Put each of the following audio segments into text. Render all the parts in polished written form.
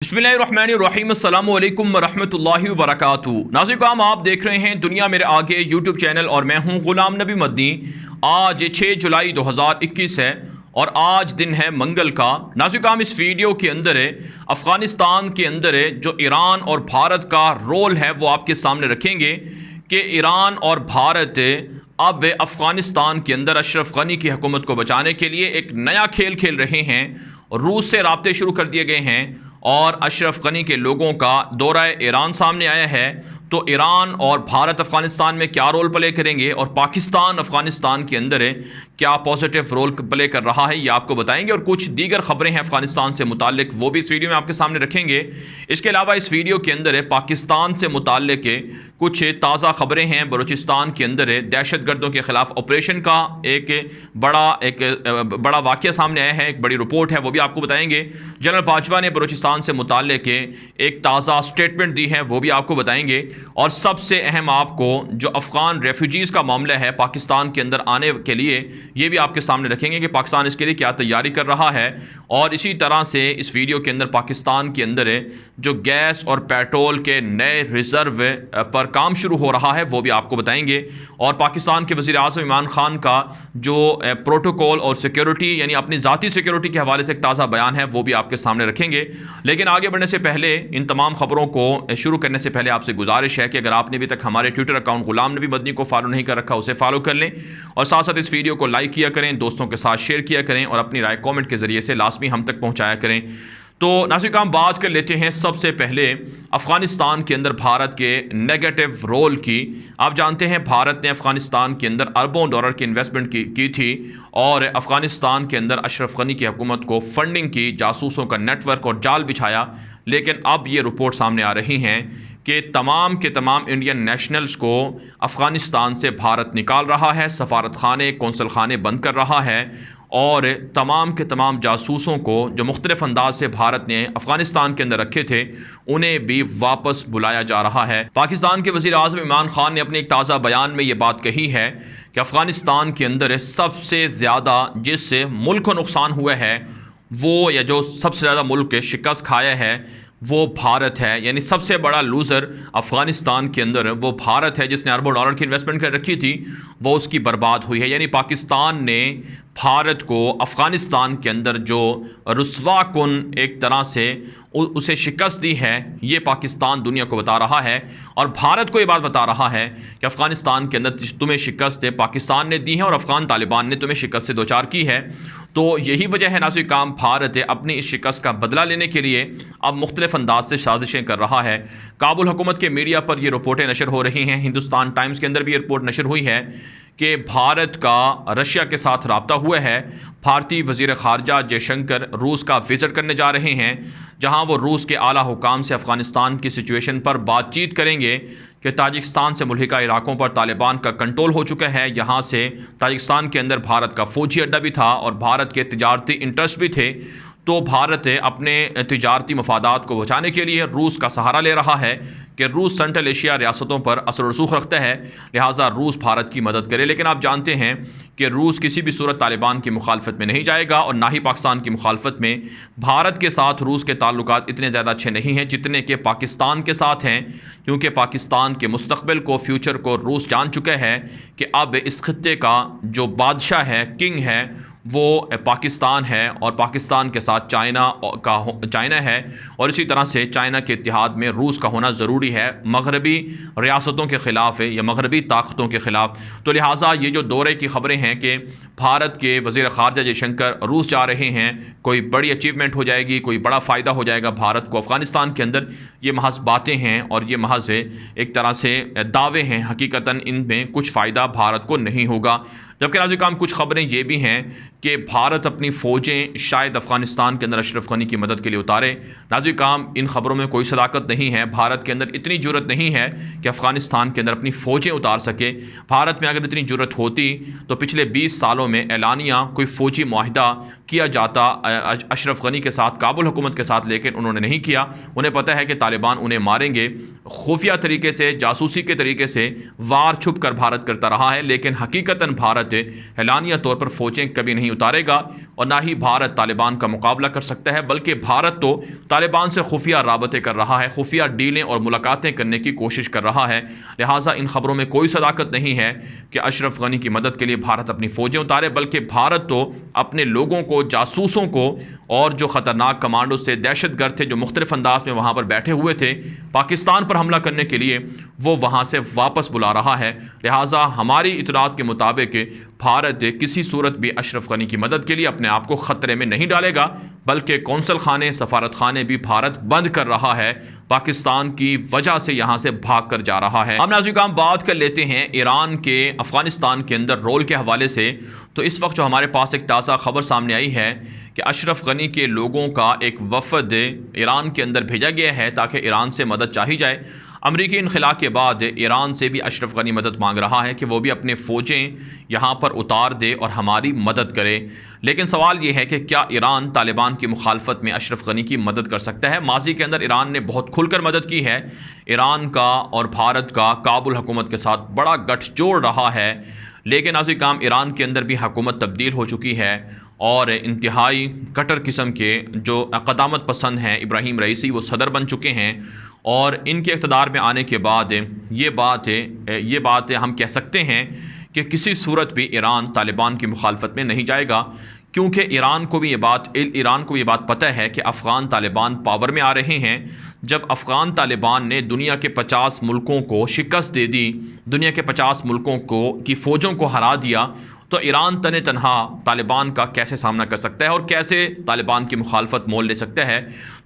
बिस्मिल्लाहिर्रहमानिर्रहीम अस्सलामु अलैकुम वरहमतुल्लाहि वबरकातुहू। नाज़रीन, आप देख रहे हैं दुनिया मेरे आगे यूट्यूब चैनल और मैं हूं गुलाम नबी मदनी। आज 6 जुलाई 2021 है और आज दिन है मंगल का। नाज़रीन, इस वीडियो के अंदर अफ़गानिस्तान के अंदर जो ईरान और भारत का रोल है वो आपके सामने रखेंगे कि ईरान और भारत अब अफ़गानिस्तान के अंदर अशरफ गनी की हुकूमत को बचाने के लिए एक नया खेल खेल रहे हैं। रूस से राब्ते शुरू कर दिए गए हैं और अशरफ गनी के लोगों का दौरा ईरान सामने आया है। तो ईरान और भारत अफ़गानिस्तान में क्या रोल प्ले करेंगे और पाकिस्तान अफ़गानिस्तान के अंदर क्या पॉजिटिव रोल प्ले कर रहा है ये आपको बताएंगे। और कुछ दीगर खबरें हैं अफ़गानिस्तान से मुताल्लिक, वो भी इस वीडियो में आपके सामने रखेंगे। इसके अलावा इस वीडियो के अंदर पाकिस्तान से मुताल्लिक कुछ ताज़ा खबरें हैं। बलूचिस्तान के अंदर दहशत गर्दों के ख़िलाफ़ ऑपरेशन का एक बड़ा वाक़या सामने आया है, एक बड़ी रिपोर्ट है, वो भी आपको बताएंगे। जनरल बाजवा ने बलूचिस्तान से मुताल्लिक एक ताज़ा स्टेटमेंट दी है, वो भी आपको बताएंगे। और सबसे अहम आपको जो अफ़गान रेफ्यूजीज़ का मामला है पाकिस्तान के अंदर आने के लिए, ये भी आपके सामने रखेंगे कि पाकिस्तान इसके लिए क्या तैयारी कर रहा है। और इसी तरह से इस वीडियो के अंदर पाकिस्तान के अंदर जो गैस और पेट्रोल के नए रिज़र्व पर काम शुरू हो रहा है वो भी आपको बताएंगे। और पाकिस्तान के वज़ीर आज़म इमरान खान का जो प्रोटोकॉल और सिक्योरिटी यानी अपनी ज़ाती सिक्योरिटी के हवाले से एक ताज़ा बयान है वो भी आपके सामने रखेंगे। लेकिन आगे बढ़ने से पहले, इन तमाम खबरों को शुरू करने से पहले आपसे गुजारिश है कि अगर आपने अभी तक हमारे ट्विटर अकाउंट गुलाम नबी मदनी को फॉलो नहीं कर रखा उसे फॉलो कर लें और साथ साथ इस वीडियो को लाइक किया करें, दोस्तों के साथ शेयर किया करें और अपनी राय कमेंट के ज़रिए से लाजमी हम तक पहुँचाया करें। तो नाज़रीन, बात कर लेते हैं सबसे पहले अफ़गानिस्तान के अंदर भारत के नेगेटिव रोल की। आप जानते हैं भारत ने अफ़गानिस्तान के अंदर अरबों डॉलर की इन्वेस्टमेंट की थी और अफ़गानिस्तान के अंदर अशरफ गनी की हुकूमत को फंडिंग की, जासूसों का नेटवर्क और जाल बिछाया। लेकिन अब ये रिपोर्ट सामने आ रही हैं कि तमाम के तमाम इंडियन नेशनल्स को अफ़गानिस्तान से भारत निकाल रहा है, सफारत खाने, कौंसल खाने बंद कर रहा है और तमाम के तमाम जासूसों को जो मुख्तलिफ़ अंदाज से भारत ने अफ़गानिस्तान के अंदर रखे थे उन्हें भी वापस बुलाया जा रहा है। पाकिस्तान के वज़ीर आज़म इमरान खान ने अपने एक ताज़ा बयान में ये बात कही है कि अफ़गानिस्तान के अंदर सबसे ज़्यादा जिस मुल्क को नुकसान हुआ है वो, या जो सबसे ज़्यादा मुल्क शिकस्त खाया है वो भारत है। यानी सबसे बड़ा लूज़र अफ़गानिस्तान के अंदर वो भारत है जिसने अरबों डॉलर की इन्वेस्टमेंट कर रखी थी, वो उसकी बर्बाद हुई है। यानी पाकिस्तान ने भारत को अफ़गानिस्तान के अंदर जो रुस्वा कुन एक तरह से उसे शिकस्त दी है, ये पाकिस्तान दुनिया को बता रहा है और भारत को ये बात बता रहा है कि अफ़गानिस्तान के अंदर तुम्हें शिकस्त पाकिस्तान ने दी है और अफ़गान तालिबान ने तुम्हें शिकस्त से दो चार की है। तो यही वजह है नाज़रीन, काम भारत अपनी इस शिकस्त का बदला लेने के लिए अब मुख्तलिफ अंदाज से साजिशें कर रहा है। काबुल हुकूमत के मीडिया पर ये रिपोर्टें नशर हो रही हैं। हिंदुस्तान टाइम्स के अंदर भी ये रिपोर्ट नशर हुई है कि भारत का रशिया के साथ राब्ता हुआ है। भारतीय वज़ीर ख़ारजा जयशंकर रूस का विज़िट करने जा रहे हैं, जहां वो रूस के आला हुकाम से अफ़गानिस्तान की सिचुएशन पर बातचीत करेंगे कि ताजिकिस्तान से मुल्हिका इलाकों पर तालिबान का कंट्रोल हो चुका है। यहाँ से ताजिकिस्तान के अंदर भारत का फ़ौजी अड्डा भी था और भारत के तिजारती इंटरेस्ट भी थे। तो भारत अपने तिजारती मफादात को बचाने के लिए रूस का सहारा ले रहा है कि रूस सेंट्रल एशिया रियासतों पर असर रसूख रखता है, लिहाजा रूस भारत की मदद करे। लेकिन आप जानते हैं कि रूस किसी भी सूरत तालिबान की मुखालफत में नहीं जाएगा और ना ही पाकिस्तान की मुखालफत में। भारत के साथ रूस के ताल्लुकात इतने ज़्यादा अच्छे नहीं हैं जितने कि पाकिस्तान के साथ हैं, क्योंकि पाकिस्तान के मुस्तकबिल को, फ्यूचर को रूस जान चुका है कि अब इस खित्ते का जो बादशाह है, किंग है, वो पाकिस्तान है और पाकिस्तान के साथ चाइना है और इसी तरह से चाइना के इत्तेहाद में रूस का होना ज़रूरी है मगरबी रियासतों के ख़िलाफ़ या मगरबी ताकतों के ख़िलाफ़। तो लिहाजा ये जो दौरे की ख़बरें हैं कि भारत के वज़ीर ख़ारजा जयशंकर रूस जा रहे हैं, कोई बड़ी अचीवमेंट हो जाएगी, कोई बड़ा फ़ायदा हो जाएगा भारत को अफ़गानिस्तान के अंदर, ये महज बातें हैं और ये महज एक तरह से दावे हैं। हकीकतन इनमें कुछ फ़ायदा भारत को नहीं होगा। जबकि नाज़रीन, कुछ खबरें ये भी हैं कि भारत अपनी फ़ौजें शायद अफ़गानिस्तान के अंदर अशरफ गनी की मदद के लिए उतारे। नाज़रीन, इन खबरों में कोई सदाकत नहीं है। भारत के अंदर इतनी जुर्रत नहीं है कि अफ़गानिस्तान के अंदर अपनी फ़ौजें उतार सके। भारत में अगर इतनी जुर्रत होती तो पिछले 20 सालों में एलानिया कोई फ़ौजी मुआहिदा किया जाता अशरफ गनी के साथ, काबुल हुकूमत के साथ, लेकिन उन्होंने नहीं किया। उन्हें पता है कि तालिबान उन्हें मारेंगे। खुफिया तरीके से, जासूसी के तरीके से वार छुप कर भारत करता रहा है, लेकिन हकीकतन भारत एलानिया तौर पर फ़ौजें कभी नहीं उतारेगा और ना ही भारत तालिबान का मुकाबला कर सकता है, बल्कि भारत तो तालिबान से खुफिया राबते कर रहा है, खुफिया डीलें और मुलाकातें करने की कोशिश कर रहा है। लिहाजा इन खबरों में कोई सदाकत नहीं है कि अशरफ गनी की मदद के लिए भारत अपनी फ़ौजें उतारे, बल्कि भारत तो अपने लोगों को, जासूसों को और जो ख़तरनाक कमांडोज थे, दहशतगर्द थे, जो मुख्तलिफ अंदाज में वहाँ पर बैठे हुए थे पाकिस्तान पर हमला करने के लिए, वो वहाँ से वापस बुला रहा है। लिहाजा हमारी इतलात के मुताबिक भारत किसी सूरत भी अशरफ गनी की मदद के लिए अपने आप को ख़तरे में नहीं डालेगा, बल्कि कौंसल खाने, सफारत खाने भी भारत बंद कर रहा है, पाकिस्तान की वजह से यहाँ से भाग कर जा रहा है। हम नाज़रीन बात कर लेते हैं ईरान के अफ़गानिस्तान के अंदर रोल के हवाले से। तो इस वक्त जो हमारे पास एक ताज़ा खबर सामने आई है कि अशरफ गनी के लोगों का एक वफ़द ईरान के अंदर भेजा गया है ताकि ईरान से मदद चाही जाए। अमरीकी इनखला के बाद ईरान से भी अशरफ गनी मदद मांग रहा है कि वो भी अपने फ़ौजें यहाँ पर उतार दे और हमारी मदद करे। लेकिन सवाल ये है कि क्या ईरान तालिबान की मुखालफत में अशरफ गनी की मदद कर सकता है? माजी के अंदर ईरान ने बहुत खुलकर मदद की है। ईरान का और भारत का काबुल हुकूमत के साथ बड़ा गठजोड़ रहा है, लेकिन नाज़रीन काम ईरान के अंदर भी हुकूमत तब्दील हो चुकी है और इंतहाई कट्टर किस्म के जो क़दामत पसंद हैं इब्राहिम रईसी, वो सदर बन चुके हैं और इनके इक़्तिदार में आने के बाद ये बात हम कह सकते हैं कि किसी सूरत भी ईरान तालिबान की मुखालफत में नहीं जाएगा, क्योंकि ईरान को भी ये बात पता है कि अफ़गान तालिबान पावर में आ रहे हैं। जब अफ़गान तालिबान ने दुनिया के 50 मुल्कों को शिकस्त दे दी, दुनिया के 50 मुल्कों की फ़ौजों को हरा दिया, तो ईरान तने तनहा तालिबान का कैसे सामना कर सकता है और कैसे तालिबान की मुखालफत मोल ले सकता है।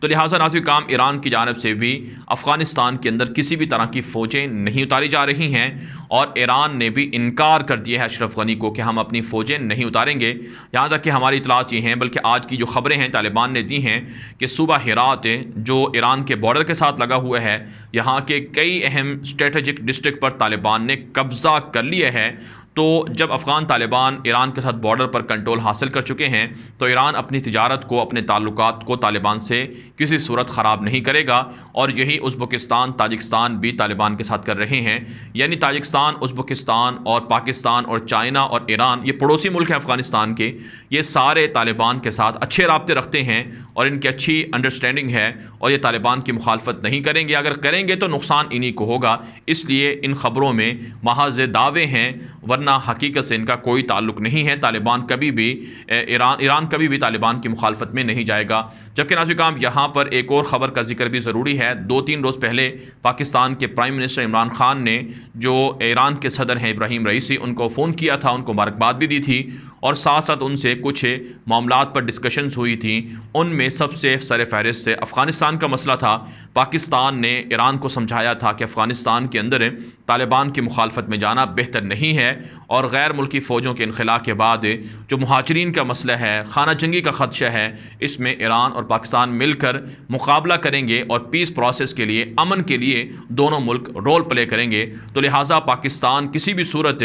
तो लिहाजा नाज़रीन काम ईरान की जानिब से भी अफ़गानिस्तान के अंदर किसी भी तरह की फ़ौजें नहीं उतारी जा रही हैं और ईरान ने भी इनकार कर दिया है अशरफ गनी को कि हम अपनी फ़ौजें नहीं उतारेंगे। यहाँ तक कि हमारी इतलात ये हैं, बल्कि आज की जो ख़बरें हैं तालिबान ने दी हैं कि सूबा हिरात जो ईरान के बॉर्डर के साथ लगा हुआ है, यहाँ के कई अहम स्ट्रेटजिक डिस्ट्रिक्ट पर तालिबान ने कब्ज़ा कर लिया है। तो जब अफ़गान तालिबान ईरान के साथ बॉर्डर पर कंट्रोल हासिल कर चुके हैं, तो ईरान अपनी तिजारत को, अपने ताल्लुकात को तालिबान से किसी सूरत ख़राब नहीं करेगा और यही उज़्बेकिस्तान, ताजिकिस्तान भी तालिबान के साथ कर रहे हैं। यानी ताजिकिस्तान, उज़्बेकिस्तान और पाकिस्तान और चाइना और ईरान, ये पड़ोसी मुल्क हैं अफ़गानिस्तान के, ये सारे तालिबान के साथ अच्छे राब्ते रखते हैं और इनकी अच्छी अंडरस्टैंडिंग है और ये तालिबान की मुखालफत नहीं करेंगे। अगर करेंगे तो नुकसान इन्हीं को होगा। इसलिए इन ख़बरों में महज दावे हैं, वरना हकीकत से इनका कोई ताल्लुक नहीं है। तालिबान कभी भी ईरान कभी भी तालिबान की मुखालफत में नहीं जाएगा। जबकि नाज़रीन काम यहाँ पर एक और ख़बर का जिक्र भी ज़रूरी है। 2-3 रोज़ पहले पाकिस्तान के प्राइम मिनिस्टर इमरान खान ने जो ईरान के सदर हैं इब्राहिम रईसी, उनको फ़ोन किया था, उनको मुबारकबाद भी दी थी और साथ साथ उनसे कुछ मामलात पर डिस्कशंस हुई थी। उनमें सबसे सर फहरिस्त से अफ़गानिस्तान का मसला था। पाकिस्तान ने ईरान को समझाया था कि अफ़गानिस्तान के अंदर तालिबान की मुखालफत में जाना बेहतर नहीं है और गैर मुल्की फ़ौजों के इनखला के बाद जो मुहाजिरीन का मसला है, खाना जंगी का ख़दशा है, इसमें ईरान और पाकिस्तान मिलकर मुकाबला करेंगे और पीस प्रोसेस के लिए, अमन के लिए दोनों मुल्क रोल प्ले करेंगे। तो लिहाजा पाकिस्तान किसी भी सूरत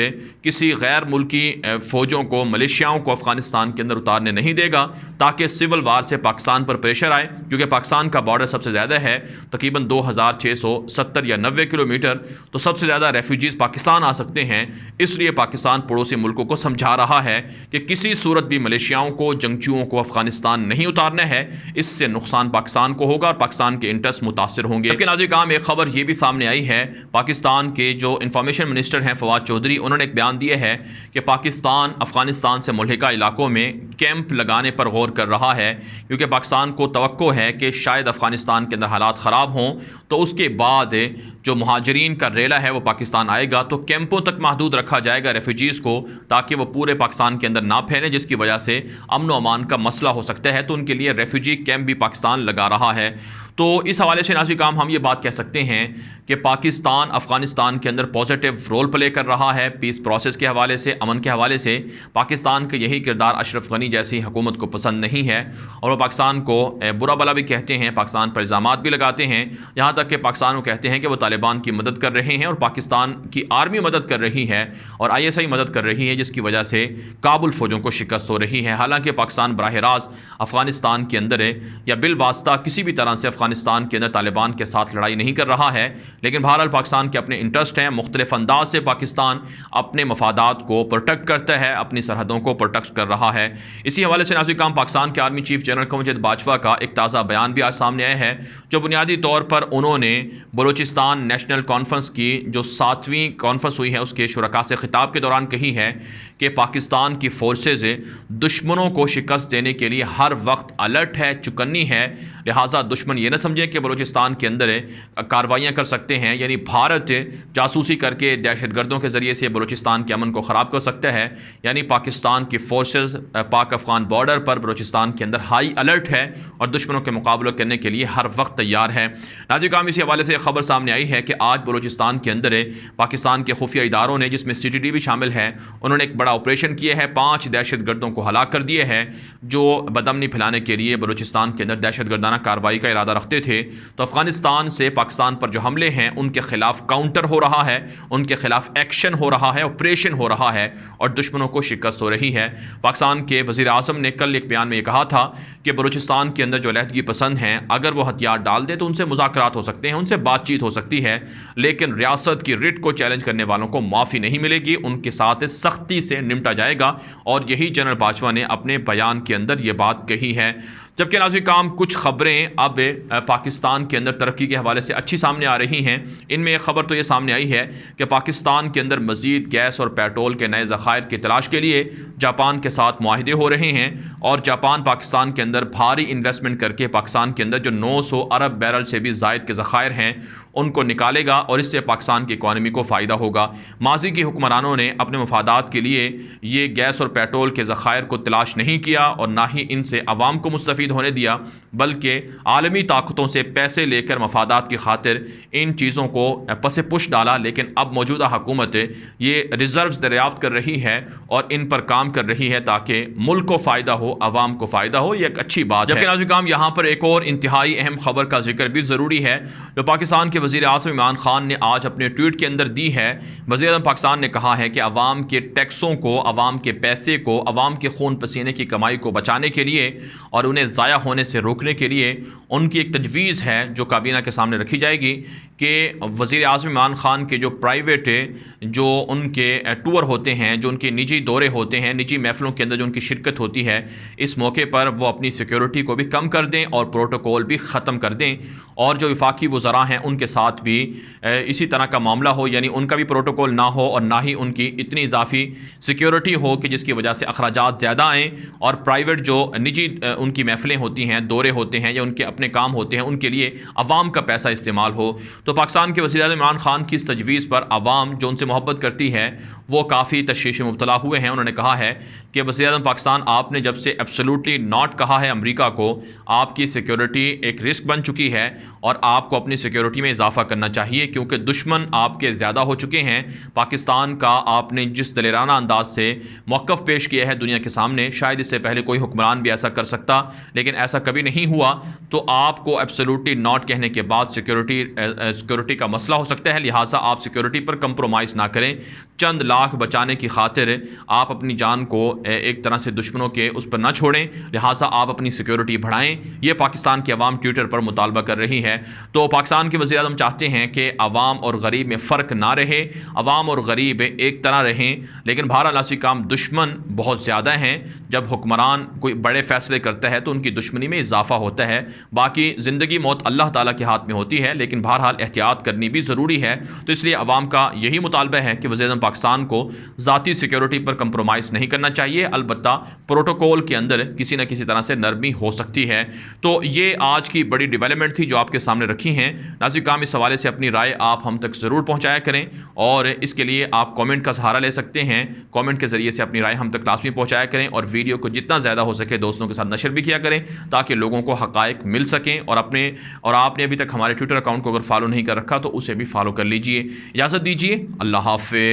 किसी गैर मुल्की फ़ौजों को, मलेशियाओं को अफ़गानिस्तान के अंदर उतारने नहीं देगा ताकि सिविल वार से पाकिस्तान पर प्रेशर आए, क्योंकि पाकिस्तान का बॉर्डर सबसे ज़्यादा है, तकरीबन 2670 या 90 किलोमीटर। तो सबसे ज़्यादा रेफ्यूजीज़ पाकिस्तान आ सकते हैं। इसलिए पाकिस्तान पड़ोसी मुल्कों को समझा रहा है कि किसी सूरत भी मलेशियाओं को, जंगजुओं को अफ़गानिस्तान नहीं उतारना है। इससे नुकसान पाकिस्तान को होगा और पाकिस्तान के इंटरेस्ट मुतासिर होंगे। लेकिन नाज़रीन काम एक ख़बर ये भी सामने आई है, पाकिस्तान के जो इंफॉर्मेशन मिनिस्टर हैं फवाद चौधरी, उन्होंने एक बयान दिया है कि पाकिस्तान अफ़गानिस्तान से मुल्हिका इलाकों में कैंप लगाने पर गौर कर रहा है, क्योंकि पाकिस्तान को तवक्को है कि शायद अफ़गानिस्तान के अंदर हालात ख़राब हों तो उसके बाद जो मुहाजिरीन का रेला है वो पाकिस्तान आएगा, तो कैंपों तक महदूद रखा जाएगा रेफ्यूजीज़ को, ताकि वो पूरे पाकिस्तान के अंदर ना फैलें, जिसकी वजह से अमन व अमान का मसला हो सकता है। तो उनके लिए रेफ्यूजी कैंप भी पाकिस्तान लगा रहा है। तो इस हवाले से नाज़रीन काम हम ये बात कह सकते हैं कि पाकिस्तान अफ़गानिस्तान के अंदर पॉजिटिव रोल प्ले कर रहा है पीस प्रोसेस के हवाले से, अमन के हवाले से। पाकिस्तान का यही किरदार अशरफ गनी जैसी हुकूमत को पसंद नहीं है और वो पाकिस्तान को बुरा भला भी कहते हैं, पाकिस्तान पर इल्ज़ामात भी लगाते हैं, यहाँ तक कि पाकिस्तान को कहते हैं कि वो तालिबान की मदद कर रहे हैं और पाकिस्तान की आर्मी मदद कर रही है और ISI मदद कर रही है, जिसकी वजह से काबुल फ़ौजों को शिकस्त हो रही है। हालांकि पाकिस्तान बराह रास्त अफ़गानिस्तान के अंदर है या बिलवास्ता किसी भी तरह से अफ़गानिस्तान के अंदर तालिबान के साथ लड़ाई नहीं कर रहा है, लेकिन बहरहाल पाकिस्तान के अपने इंटरेस्ट हैं। मुख्तलिफ अंदाज से पाकिस्तान अपने मफादात को प्रोटेक्ट करता है, अपनी सरहदों को प्रोटेक्ट कर रहा है। इसी हवाले से नाज़रीन काम पाकिस्तान के आर्मी चीफ जनरल कमर बाजवा का एक ताज़ा बयान भी आज सामने आया है, जो बुनियादी तौर पर उन्होंने बलूचिस्तान नेशनल कॉन्फ्रेंस की जो 7वीं कॉन्फ्रेंस हुई है उसके शुरका से खिताब के दौरान कही है कि पाकिस्तान की फोर्सेज दुश्मनों को शिकस्त देने के लिए हर वक्त अलर्ट है, चुकन्नी है। लिहाजा दुश्मन ये न समझे कि बलूचिस्तान के अंदर कार्रवाइयाँ कर सकते हैं, यानी भारत जासूसी करके दहशतगर्दों के ज़रिए से बलूचिस्तान के अमन को ख़राब कर सकता है। यानी पाकिस्तान की फोर्सेस पाक अफ़गान बॉर्डर पर बलूचिस्तान के अंदर हाई अलर्ट है और दुश्मनों के मुकाबला करने के लिए हर वक्त तैयार है। नाज़रीन काम इसी हवाले से खबर सामने आई है कि आज बलूचिस्तान के अंदर पाकिस्तान के खुफिया इदारों ने, जिसमें CTD भी शामिल है, उन्होंने एक बड़ा ऑपरेशन किया है। 5 दहशतगर्दों को हलाक कर दिए हैं जो बदअमनी फैलाने के लिए बलूचिस्तान के अंदर दहशतगर्दाना कार्रवाई का इरादा रखते थे। तो अफगानिस्तान से पाकिस्तान पर जो हमले हैं उनके खिलाफ काउंटर हो रहा है, उनके खिलाफ एक्शन हो रहा है, ऑपरेशन हो रहा है और दुश्मनों को शिकस्त हो रही है। पाकिस्तान के वज़ीर आज़म ने कल एक बयान में यह कहा था कि बलूचिस्तान के अंदर जो अलहदगी पसंद हैं अगर वो हथियार डाल दे तो उनसे मुज़ाकरात हो सकते हैं, उनसे बातचीत हो सकती है, लेकिन रियासत की रिट को चैलेंज करने वालों को माफ़ी नहीं मिलेगी, उनके साथ सख्ती से निपटा जाएगा। और यही जनरल बाजवा ने अपने बयान के अंदर ये बात कही है। जबकि नाज़रीन काम कुछ खबरें अब पाकिस्तान के अंदर तरक्की के हवाले से अच्छी सामने आ रही हैं। इनमें एक खबर तो ये सामने आई है कि पाकिस्तान के अंदर मज़ीद गैस और पेट्रोल के नए ज़खायर की तलाश के लिए जापान के साथ मुआहिदे हो रहे हैं और जापान पाकिस्तान के अंदर भारी इन्वेस्टमेंट करके पाकिस्तान के अंदर जो 900 अरब बैरल से भी ज़ायद के ज़खायर हैं उनको निकालेगा और इससे पाकिस्तान की इकॉनमी को फ़ायदा होगा। माजी की हुक्मरानों ने अपने मफादात के लिए ये गैस और पेट्रोल के ज़खायर को तलाश नहीं किया और ना ही इनसे अवाम को मुस्तफ़ीद होने दिया, बल्कि आलमी ताकतों से पैसे लेकर मफादात की खातिर इन चीज़ों को पसे पुश डाला। लेकिन अब मौजूदा हुकूमत ये रिज़र्व्स दरियाफ्त कर रही है और इन पर काम कर रही है ताकि मुल्क को फ़ायदा हो, अवाम को फ़ायदा हो। ये एक अच्छी बात है। जबकि नाज़रीन काम यहाँ पर एक और इंतहाई अहम खबर का जिक्र भी ज़रूरी है जो पाकिस्तान के वज़ीर आज़म इमरान खान ने आज अपने ट्वीट के अंदर दी है। वज़ीर आज़म पाकिस्तान ने कहा है कि अवाम के टैक्सों को, अवाम के पैसे को, अवाम के खून पसीने की कमाई को बचाने के लिए और उन्हें ज़ाया होने से रोकने के लिए उनकी एक तजवीज़ है जो काबीना के सामने रखी जाएगी कि वज़ीर आज़म इमरान खान के जो प्राइवेट जो उनके टूर होते हैं, जो उनके निजी दौरे होते हैं, निजी महफ़िलों के अंदर जो उनकी शिरकत होती है, इस मौके पर वो अपनी सिक्योरिटी को भी कम कर दें और प्रोटोकॉल भी ख़त्म कर दें और जो वफाकी वज़रा हैं उनके साथ भी इसी तरह का मामला हो, यानी उनका भी प्रोटोकॉल ना हो और ना ही उनकी इतनी इजाफी सिक्योरिटी हो कि जिसकी वजह से अखराजात ज़्यादा आएँ और प्राइवेट जो निजी उनकी महफ़िलें होती हैं, दौरे होते हैं या उनके अपने काम होते हैं, उनके लिए अवाम का पैसा इस्तेमाल हो। तो पाकिस्तान के वज़ीर आज़म इमरान खान की इस तजवीज़ पर अवाम जो उनसे मोहब्बत करती है वो काफ़ी तशवीश में मुब्तला हुए हैं। उन्होंने कहा है कि वज़ीर आज़म पाकिस्तान, आपने जब से एब्सोल्युटली नॉट कहा है अमेरिका को, आपकी सिक्योरिटी एक रिस्क बन चुकी है और आपको अपनी सिक्योरिटी में इजाफा करना चाहिए क्योंकि दुश्मन आपके ज़्यादा हो चुके हैं। पाकिस्तान का आपने जिस दलेराना अंदाज से मौक़िफ़ पेश किया है दुनिया के सामने, शायद इससे पहले कोई हुक्मरान भी ऐसा कर सकता, लेकिन ऐसा कभी नहीं हुआ। तो आपको एब्सोल्युटली नॉट कहने के बाद सिक्योरिटी का मसला हो सकता है, लिहाजा आप सिक्योरिटी पर कंप्रोमाइज़ ना करें। चंद लाख बचाने की खातिर आप अपनी जान को एक तरह से दुश्मनों के उस पर ना छोड़ें, लिहाजा आप अपनी सिक्योरिटी बढ़ाएं। ये पाकिस्तान की अवाम ट्विटर पर मुतालबा कर रही है। तो पाकिस्तान के वज़ीर आज़म चाहते हैं कि अवाम और गरीब में फ़र्क ना रहे, अवाम और गरीब एक तरह रहें, लेकिन बहरहाल काम दुश्मन बहुत ज़्यादा हैं। जब हुक्मरान कोई बड़े फ़ैसले करता है तो उनकी दुश्मनी में इजाफा होता है। बाकी ज़िंदगी मौत अल्लाह ताला के हाथ में होती है, लेकिन बहरहाल एहतियात करनी भी ज़रूरी है। तो इसलिए अवाम का यही मुतालबा है कि वज़ीर आज़म पाकिस्तान को ज़ाती सिक्योरिटी पर कंप्रोमाइज़ नहीं करना चाहिए, अलबत्ता प्रोटोकॉल के अंदर किसी न किसी तरह से नरमी हो सकती है। तो ये आज की बड़ी डेवलपमेंट थी जो आपके सामने रखी हैं। नाज़रीन काम तमाम इस हवाले से अपनी राय आप हम तक ज़रूर पहुँचाया करें, और इसके लिए आप कॉमेंट का सहारा ले सकते हैं। कॉमेंट के ज़रिए से अपनी राय हम तक लाजमी पहुँचाया करें, और वीडियो को जितना ज़्यादा हो सके दोस्तों के साथ नशर भी किया करें, ताकि लोगों को हक़ाइक़ मिल सकें। और आपने अभी तक हमारे ट्विटर अकाउंट को अगर फॉलो नहीं कर रखा तो उसे भी फॉलो कर लीजिए। इजाज़त दीजिए, अल्लाह हाफ़िज़।